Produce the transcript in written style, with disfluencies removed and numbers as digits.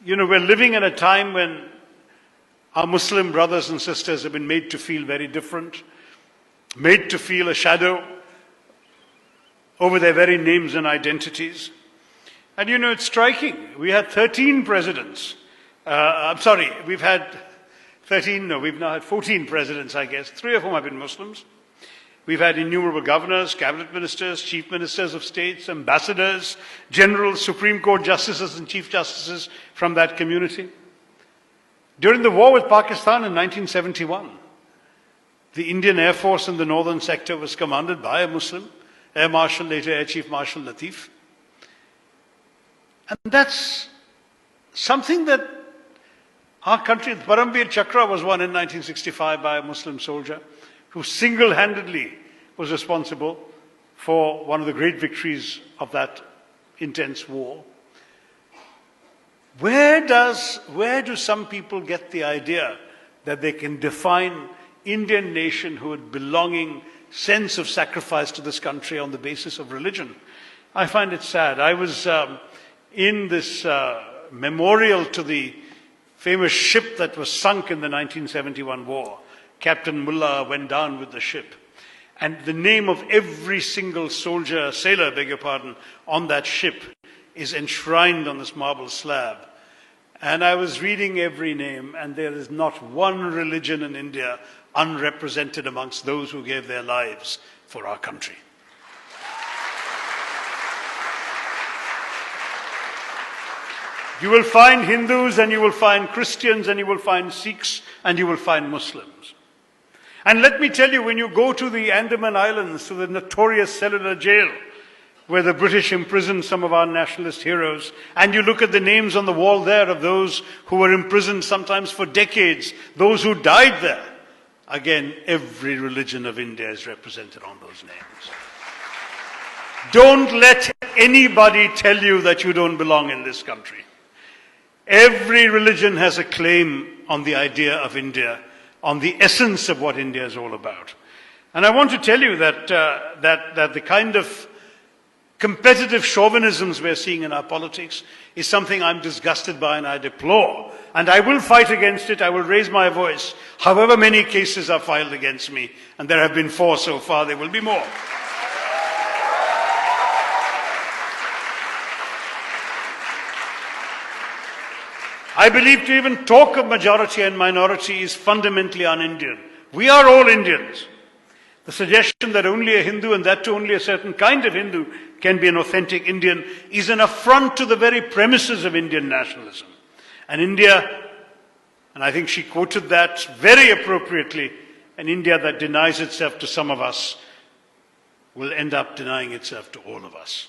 We're living in a time when our Muslim brothers and sisters have been made to feel very different, made to feel a shadow over their very names and identities. And it's striking. We had 13 presidents. We've had 13, no, we've now had 14 presidents, I guess, 3 of whom have been Muslims. We've had innumerable governors, cabinet ministers, chief ministers of states, ambassadors, generals, Supreme Court justices and chief justices from that community. During the war with Pakistan in 1971, the Indian Air Force in the northern sector was commanded by a Muslim, Air Marshal, later Air Chief Marshal Latif. And that's something that our country, the Paramveer Chakra was won in 1965 by a Muslim soldier who single-handedly was responsible for one of the great victories of that intense war. Where do some people get the idea that they can define Indian nationhood, belonging, sense of sacrifice to this country on the basis of religion? I find it sad. I was in this memorial to the famous ship that was sunk in the 1971 war. Captain Mullah went down with the ship. And the name of every single sailor, on that ship is enshrined on this marble slab. And I was reading every name, and there is not one religion in India unrepresented amongst those who gave their lives for our country. You will find Hindus, and you will find Christians, and you will find Sikhs, and you will find Muslims. And let me tell you, when you go to the Andaman Islands, to the notorious cellular jail, where the British imprisoned some of our nationalist heroes, and you look at the names on the wall there of those who were imprisoned sometimes for decades, those who died there, again, every religion of India is represented on those names. Don't let anybody tell you that you don't belong in this country. Every religion has a claim on the idea of India, on the essence of what India is all about. And I want to tell you that the kind of competitive chauvinisms we're seeing in our politics is something I'm disgusted by and I deplore. And I will fight against it. I will raise my voice, however many cases are filed against me. And there have been 4 so far. There will be more. I believe to even talk of majority and minority is fundamentally un-Indian. We are all Indians. The suggestion that only a Hindu, and that too only a certain kind of Hindu, can be an authentic Indian is an affront to the very premises of Indian nationalism. And India, and I think she quoted that very appropriately, an India that denies itself to some of us will end up denying itself to all of us.